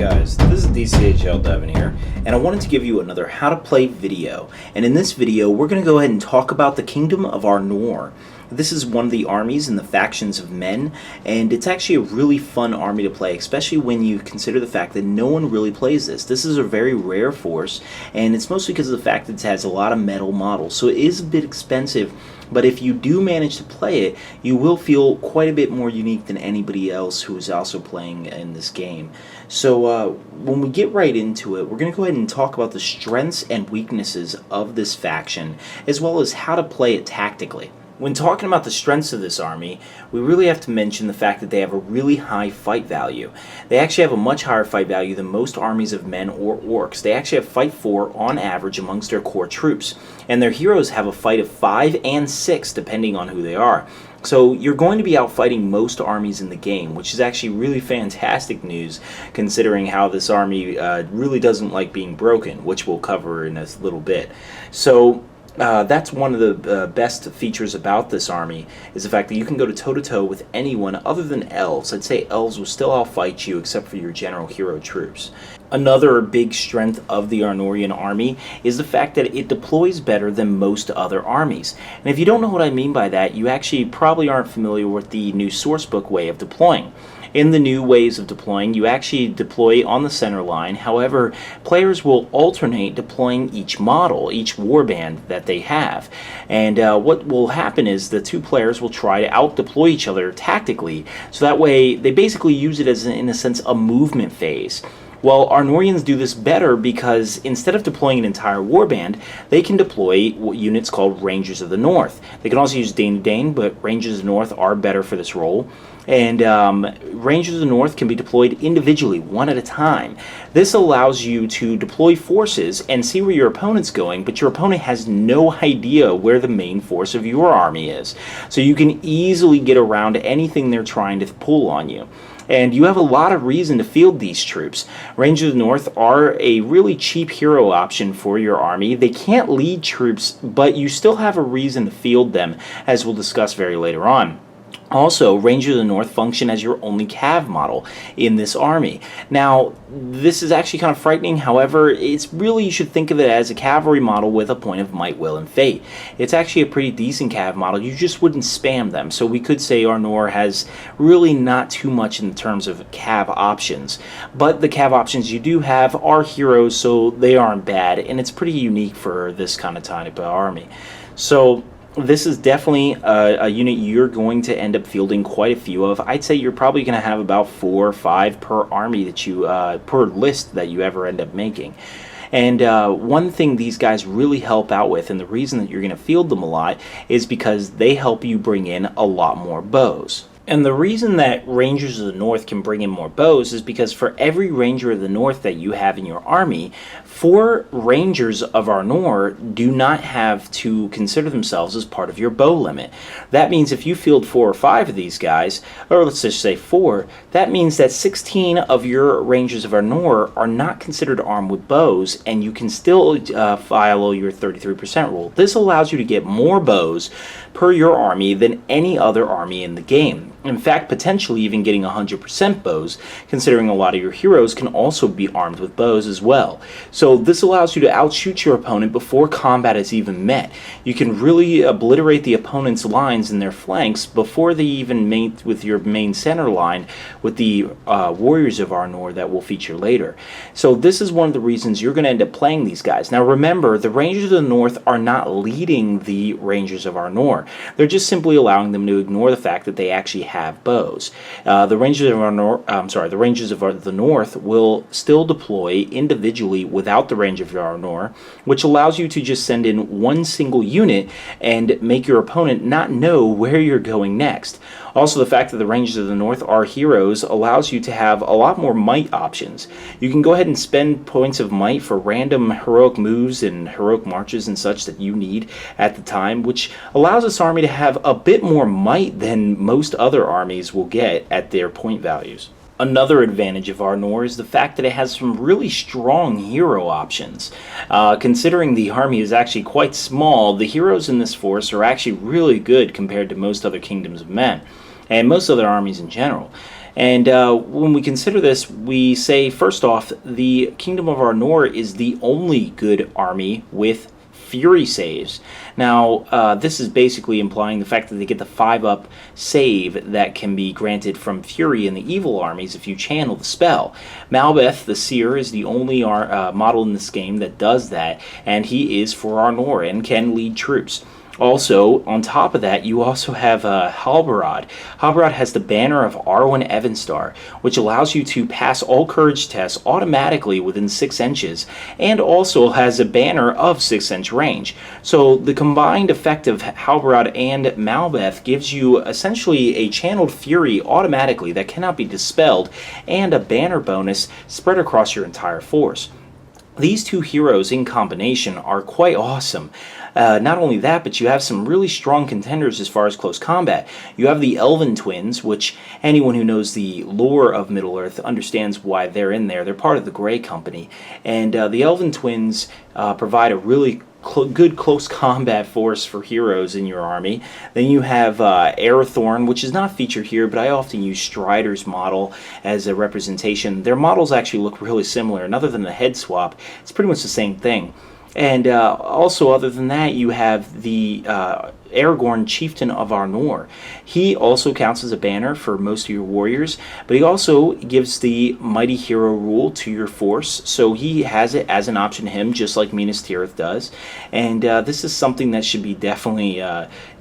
guys, this is DCHL Devin here, and I wanted to give you another how to play video. And in this video, we're going to go ahead and talk about the Kingdom of Arnor. This is one of the armies and the factions of men, and it's actually a really fun army to play, especially when you consider the fact that no one really plays this. This is a very rare force, and it's mostly because of the fact that it has a lot of metal models, so it is a bit expensive. But if you do manage to play it, you will feel quite a bit more unique than anybody else who is also playing in this game. So when we get right into it, we're going to go ahead and talk about the strengths and weaknesses of this faction, as well as how to play it tactically. When talking about the strengths of this army, we really have to mention the fact that they have a really high fight value. They actually have a much higher fight value than most armies of men or orcs. They actually have fight 4 on average amongst their core troops, and their heroes have a fight of 5 and 6 depending on who they are. So you're going to be outfighting most armies in the game, which is actually really fantastic news considering how this army really doesn't like being broken, which we'll cover in a little bit. So that's one of the best features about this army, is the fact that you can go to toe-to-toe with anyone other than elves. I'd say elves will still outfight you except for your general hero troops. Another big strength of the Arnorian army is the fact that it deploys better than most other armies. And if you don't know what I mean by that, you actually probably aren't familiar with the new sourcebook way of deploying. In the new ways of deploying, you actually deploy on the center line. However, players will alternate deploying each model, each warband that they have. And what will happen is the two players will try to out-deploy each other tactically, so that way they basically use it as, in a sense, a movement phase. Well, Arnorians do this better because instead of deploying an entire warband, they can deploy units called Rangers of the North. They can also use Dane to Dane, but Rangers of the North are better for this role. And Rangers of the North can be deployed individually, one at a time. This allows you to deploy forces and see where your opponent's going, but your opponent has no idea where the main force of your army is. So you can easily get around anything they're trying to pull on you. And you have a lot of reason to field these troops. Rangers of the North are a really cheap hero option for your army. They can't lead troops, but you still have a reason to field them, as we'll discuss very later on. Also, Rangers of the North function as your only cav model in this army. Now, this is actually kind of frightening. However, it's really, you should think of it as a cavalry model with a point of might, will, and fate. It's actually a pretty decent cav model. You just wouldn't spam them. So we could say Arnor has really not too much in terms of cav options. But the cav options you do have are heroes, so they aren't bad. And it's pretty unique for this kind of type of army. So this is definitely a unit you're going to end up fielding quite a few of. I'd say you're probably going to have about 4 or 5 per army that you per list that you ever end up making. And one thing these guys really help out with, and the reason that you're going to field them a lot, is because they help you bring in a lot more bows. And the reason that Rangers of the North can bring in more bows is because for every Ranger of the North that you have in your army, 4 Rangers of Arnor do not have to consider themselves as part of your bow limit. That means if you field 4 or 5 of these guys, or let's just say 4, that means that 16 of your Rangers of Arnor are not considered armed with bows, and you can still follow your 33% rule. This allows you to get more bows per your army than any other army in the game. In fact, potentially even getting 100% bows, considering a lot of your heroes can also be armed with bows as well. So this allows you to outshoot your opponent before combat is even met. You can really obliterate the opponent's lines and their flanks before they even mate with your main center line with the Warriors of Arnor that we'll feature later. So this is one of the reasons you're going to end up playing these guys. Now remember, the Rangers of the North are not leading the Rangers of Arnor. They're just simply allowing them to ignore the fact that they actually have bows. The Rangers of the Rangers of the North will still deploy individually without the range of Arnor, which allows you to just send in one single unit and make your opponent not know where you're going next. Also, the fact that the Rangers of the North are heroes allows you to have a lot more might options. You can go ahead and spend points of might for random heroic moves and heroic marches and such that you need at the time, which allows this army to have a bit more might than most other armies will get at their point values. Another advantage of Arnor is the fact that it has some really strong hero options. Considering the army is actually quite small, the heroes in this force are actually really good compared to most other kingdoms of men. and most other armies in general. And when we consider this, we say, first off, the Kingdom of Arnor is the only good army with Fury saves. Now, this is basically implying the fact that they get the 5-up save that can be granted from Fury in the evil armies if you channel the spell. Malbeth, the Seer, is the only model in this game that does that, and he is for Arnor and can lead troops. Also, on top of that, you also have Halbarad. Halbarad has the banner of Arwen Evenstar, which allows you to pass all courage tests automatically within 6 inches, and also has a banner of 6-inch range. So the combined effect of Halbarad and Malbeth gives you essentially a channeled fury automatically that cannot be dispelled, and a banner bonus spread across your entire force. These two heroes in combination are quite awesome. Not only that, but you have some really strong contenders as far as close combat. You have the Elven Twins, which anyone who knows the lore of Middle-earth understands why they're in there. They're part of the Grey Company. And the Elven Twins provide a really good close combat force for heroes in your army. Then you have Arathorn, which is not featured here, but I often use Strider's model as a representation. Their models actually look really similar, and other than the head swap, it's pretty much the same thing. And also, other than that, you have the Aragorn, Chieftain of Arnor. He also counts as a banner for most of your warriors, but he also gives the Mighty Hero rule to your force, so he has it as an option to him, just like Minas Tirith does. And this is something that should be definitely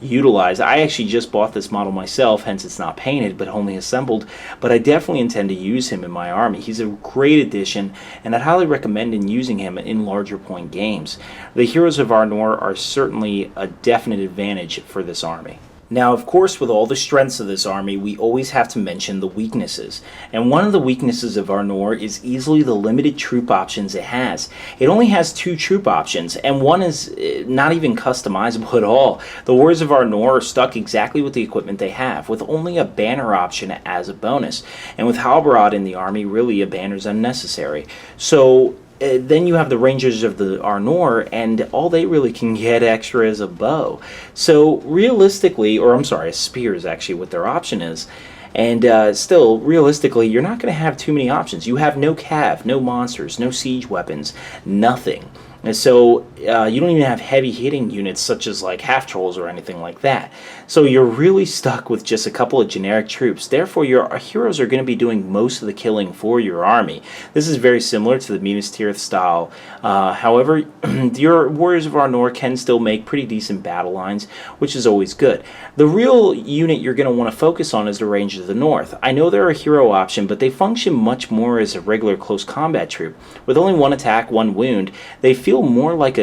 utilized. I actually just bought this model myself, hence it's not painted, but only assembled, but I definitely intend to use him in my army. He's a great addition, and I'd highly recommend using him in larger point games. The Heroes of Arnor are certainly a definite advantage for this army. Now, of course, with all the strengths of this army, we always have to mention the weaknesses. And one of the weaknesses of Arnor is easily the limited troop options it has. It only has 2 troop options, and one is not even customizable at all. The Warriors of Arnor are stuck exactly with the equipment they have, with only a banner option as a bonus. And with Halbarad in the army, really a banner is unnecessary. So then you have the Rangers of the Arnor, and all they really can get extra is a bow. So realistically, or I'm sorry, a spear is actually what their option is. And still, realistically, you're not going to have too many options. You have no cav, no monsters, no siege weapons, nothing. And so you don't even have heavy hitting units such as like half trolls or anything like that. So you're really stuck with just a couple of generic troops. Therefore, your heroes are going to be doing most of the killing for your army. This is very similar to the Minas Tirith style. However, your Warriors of Arnor can still make pretty decent battle lines, which is always good. The real unit you're going to want to focus on is the Rangers of the North. I know they're a hero option, but they function much more as a regular close combat troop. With only 1 attack, 1 wound, they feel more like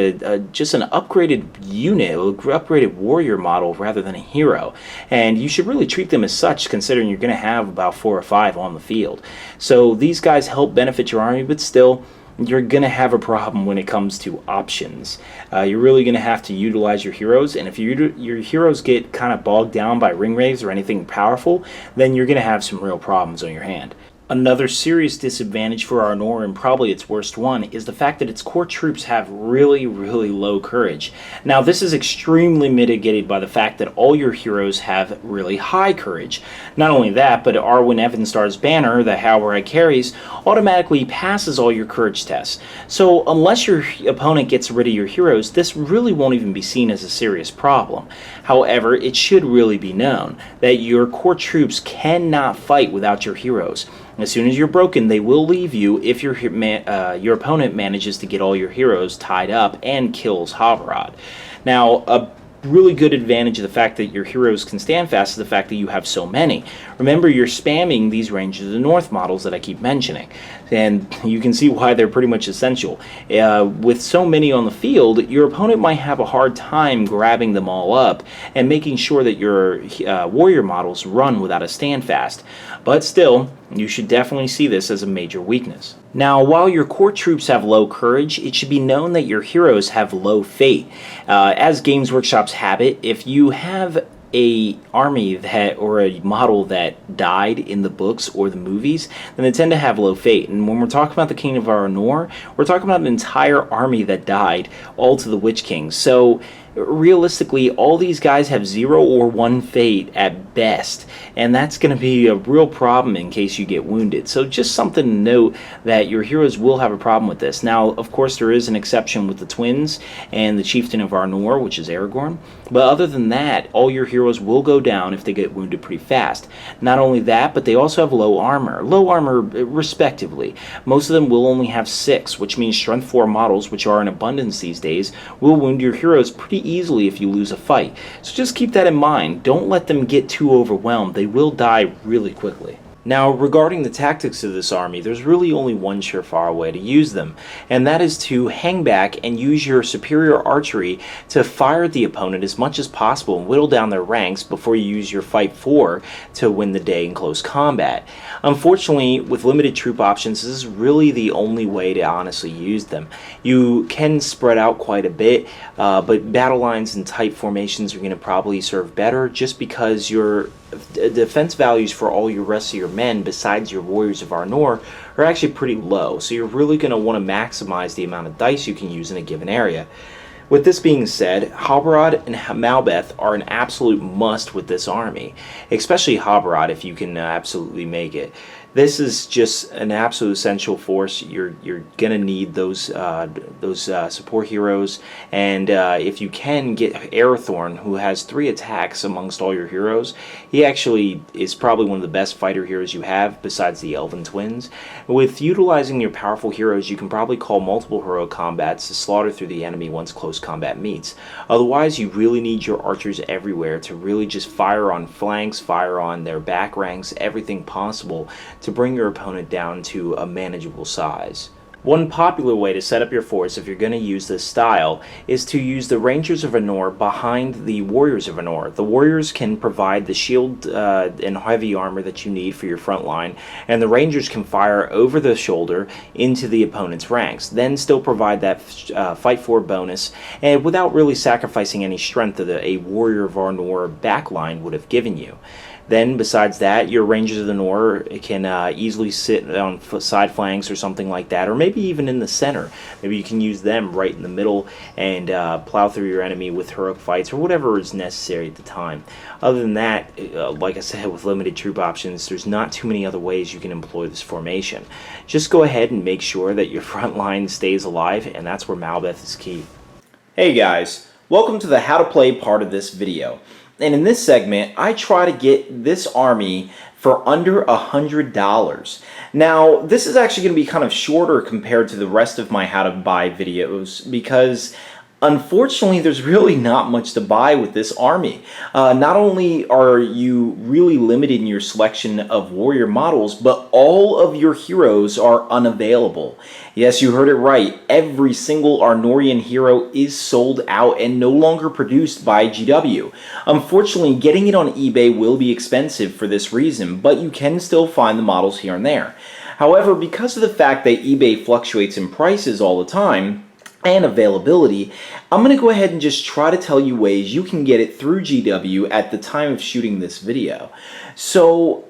just an upgraded unit, upgraded warrior model rather than a hero. And you should really treat them as such, considering you're going to have about 4 or 5 on the field. So these guys help benefit your army, but still, you're going to have a problem when it comes to options. You're really going to have to utilize your heroes, and if your heroes get kind of bogged down by ring wraiths or anything powerful, then you're going to have some real problems on your hand. Another serious disadvantage for Arnor, and probably its worst one, is the fact that its core troops have really, really low courage. Now, this is extremely mitigated by the fact that all your heroes have really high courage. Not only that, but Arwen Evenstar's banner, that Halbarad carries, automatically passes all your courage tests. So unless your opponent gets rid of your heroes, this really won't even be seen as a serious problem. However, it should really be known that your core troops cannot fight without your heroes. As soon as you're broken, they will leave you if your opponent manages to get all your heroes tied up and kills Halbarad. Now, a really good advantage of the fact that your heroes can stand fast is the fact that you have so many. Remember, you're spamming these Rangers of the North models that I keep mentioning, and you can see why they're pretty much essential. With so many on the field, your opponent might have a hard time grabbing them all up and making sure that your warrior models run without a standfast. But still, you should definitely see this as a major weakness. Now, while your core troops have low courage, it should be known that your heroes have low fate. As Games Workshop's habit, if you have a army that, or a model that died in the books or the movies, then they tend to have low fate. And when we're talking about the Kingdom of Arnor, we're talking about an entire army that died, all to the Witch King. So realistically, all these guys have 0 or 1 fate at best, and that's going to be a real problem in case you get wounded. So just something to note, that your heroes will have a problem with this. Now, of course, there is an exception with the twins and the chieftain of Arnor, which is Aragorn, but other than that, all your heroes will go down if they get wounded pretty fast. Not only that, but they also have low armor respectively. Most of them will only have 6, which means strength 4 models, which are in abundance these days, will wound your heroes pretty easily if you lose a fight. So just keep that in mind. Don't let them get too overwhelmed. They will die really quickly. Now, regarding the tactics of this army, there's really only one surefire way to use them, and that is to hang back and use your superior archery to fire at the opponent as much as possible and whittle down their ranks before you use your fight 4 to win the day in close combat. Unfortunately, with limited troop options, this is really the only way to honestly use them. You can spread out quite a bit, but battle lines and tight formations are going to probably serve better, just because your defense values for all your rest of your men besides your warriors of Arnor are actually pretty low, so you're really going to want to maximize the amount of dice you can use in a given area. With this being said, Halbarad and Malbeth are an absolute must with this army, especially Halbarad if you can absolutely make it. This is just an absolute essential force. You're gonna need those support heroes, and if you can get Arathorn, who has 3 attacks amongst all your heroes, he actually is probably one of the best fighter heroes you have besides the Elven Twins. With utilizing your powerful heroes, you can probably call multiple hero combats to slaughter through the enemy once close combat meets. Otherwise, you really need your archers everywhere to really just fire on flanks, fire on their back ranks, everything possible to bring your opponent down to a manageable size. One popular way to set up your force if you're going to use this style is to use the Rangers of Arnor behind the Warriors of Arnor. The Warriors can provide the shield and heavy armor that you need for your front line, and the Rangers can fire over the shoulder into the opponent's ranks, then still provide that fight for bonus, and without really sacrificing any strength that a Warrior of Arnor backline would have given you. Then, besides that, your Rangers of the North can easily sit on side flanks or something like that, or maybe even in the center. Maybe you can use them right in the middle and plow through your enemy with heroic fights or whatever is necessary at the time. Other than that, like I said, with limited troop options, there's not too many other ways you can employ this formation. Just go ahead and make sure that your front line stays alive, and that's where Malbeth is key. Hey guys, welcome to the How to Play part of this video. And in this segment, I try to get this army for under $100. Now, this is actually going to be kind of shorter compared to the rest of my how to buy videos, because unfortunately, there's really not much to buy with this army. Not only are you really limited in your selection of warrior models, but all of your heroes are unavailable. Yes, you heard it right. Every single Arnorian hero is sold out and no longer produced by GW. Unfortunately, getting it on eBay will be expensive for this reason, but you can still find the models here and there. However, because of the fact that eBay fluctuates in prices all the time, and availability, I'm going to go ahead and just try to tell you ways you can get it through GW at the time of shooting this video. So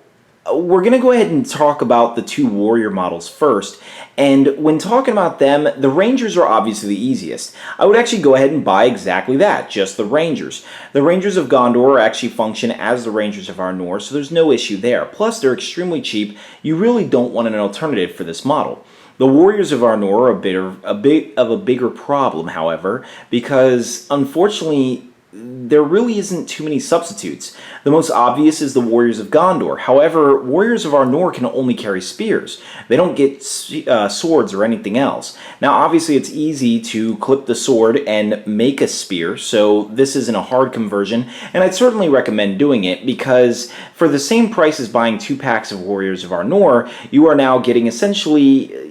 we're going to go ahead and talk about the 2 warrior models first, and when talking about them, the Rangers are obviously the easiest. I would actually go ahead and buy exactly that, just the Rangers. The Rangers of Gondor actually function as the Rangers of Arnor, so there's no issue there. Plus, they're extremely cheap. You really don't want an alternative for this model. The Warriors of Arnor are a bit of a bigger problem, however, because unfortunately there really isn't too many substitutes. The most obvious is the Warriors of Gondor. However, Warriors of Arnor can only carry spears. They don't get swords or anything else. Now, obviously, it's easy to clip the sword and make a spear, so this isn't a hard conversion, and I'd certainly recommend doing it, because for the same price as buying 2 packs of Warriors of Arnor, you are now getting essentially,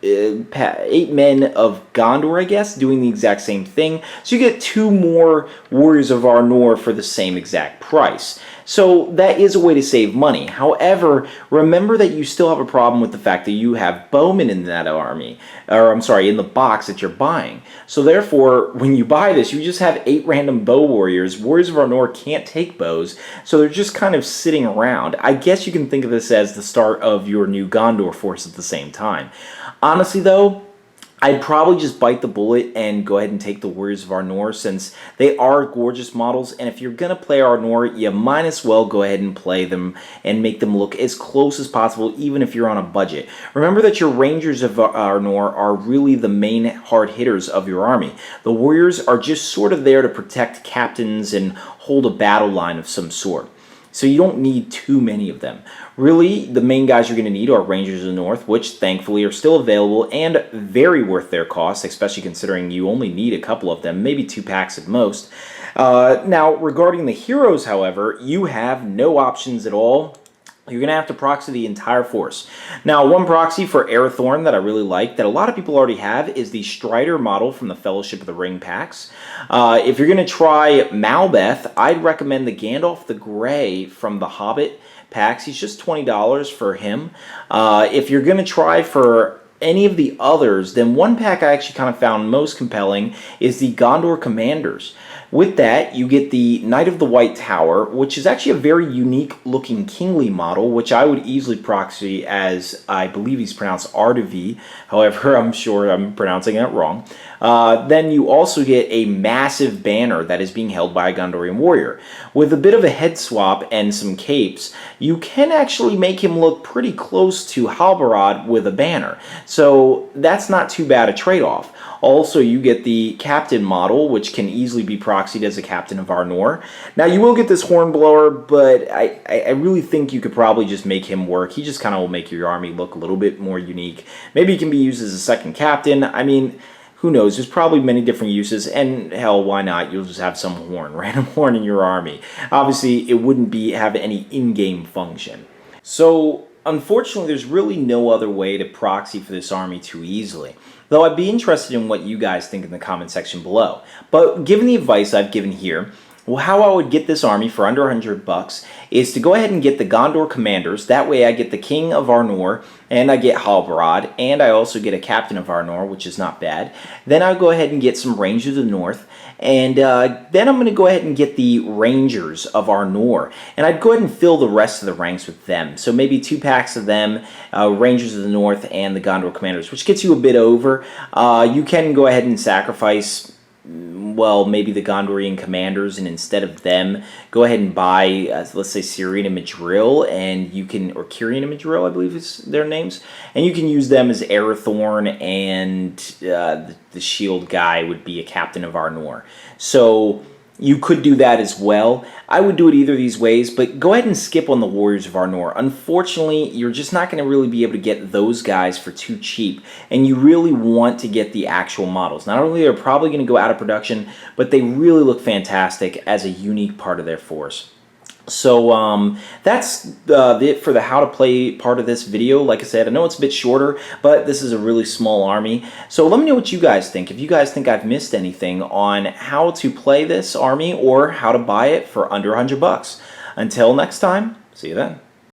8 men of Gondor, I guess, doing the exact same thing. So you get 2 more Warriors of Arnor for the same exact price. So that is a way to save money. However, remember that you still have a problem with the fact that you have bowmen in that army, or I'm sorry, in the box that you're buying. So therefore, when you buy this, you just have 8 random bow warriors. Warriors of Arnor can't take bows, so they're just kind of sitting around. I guess you can think of this as the start of your new Gondor force at the same time. Honestly though, I'd probably just bite the bullet and go ahead and take the Warriors of Arnor, since they are gorgeous models, and if you're going to play Arnor, you might as well go ahead and play them and make them look as close as possible, even if you're on a budget. Remember that your Rangers of Arnor are really the main hard hitters of your army. The Warriors are just sort of there to protect captains and hold a battle line of some sort. So you don't need too many of them. Really, the main guys you're going to need are Rangers of the North, which thankfully are still available and very worth their cost, especially considering you only need a couple of them, maybe 2 packs at most. Now, regarding the heroes, however, you have no options at all. You're going to have to proxy the entire force. Now, one proxy for Arathorn that I really like, that a lot of people already have, is the Strider model from the Fellowship of the Ring packs. If you're going to try Malbeth, I'd recommend the Gandalf the Grey from the Hobbit packs. He's just $20 for him. If you're going to try for any of the others, then one pack I actually kind of found most compelling is the Gondor Commanders. With that, you get the Knight of the White Tower, which is actually a very unique looking kingly model, which I would easily proxy as, I believe he's pronounced Ardavi. However, I'm sure I'm pronouncing that wrong. Then you also get a massive banner that is being held by a Gondorian warrior. With a bit of a head swap and some capes, you can actually make him look pretty close to Halbarad with a banner. So that's not too bad a trade-off. Also, you get the Captain model, which can easily be proxied as a Captain of Arnor. Now, you will get this Hornblower, but I really think you could probably just make him work. He just kind of will make your army look a little bit more unique. Maybe he can be used as a second Captain. I mean, who knows? There's probably many different uses, and hell, why not? You'll just have some horn, random horn in your army. Obviously, it wouldn't have any in-game function. So, unfortunately, there's really no other way to proxy for this army too easily. Though I'd be interested in what you guys think in the comment section below. But given the advice I've given here, well, how I would get this army for under $100 is to go ahead and get the Gondor Commanders. That way I get the King of Arnor, and I get Halbarad, and I also get a Captain of Arnor, which is not bad. Then I'll go ahead and get some Rangers of the North, and then I'm going to go ahead and get the Rangers of Arnor, and I'd go ahead and fill the rest of the ranks with them. So maybe 2 packs of them, Rangers of the North, and the Gondor Commanders, which gets you a bit over. You can go ahead and sacrifice, well, maybe the Gondorian Commanders, and instead of them, go ahead and buy, let's say, Syrian and Madril, and you can, or Kyrian and Madril, I believe is their names, and you can use them as Arathorn, and the shield guy would be a Captain of Arnor. So you could do that as well. I would do it either of these ways, but go ahead and skip on the Warriors of Arnor. Unfortunately, you're just not going to really be able to get those guys for too cheap, and you really want to get the actual models. Not only are they probably going to go out of production, but they really look fantastic as a unique part of their force. So that's it for the how to play part of this video. Like I said, I know it's a bit shorter, but this is a really small army. So let me know what you guys think. If you guys think I've missed anything on how to play this army or how to buy it for under $100. Until next time, see you then.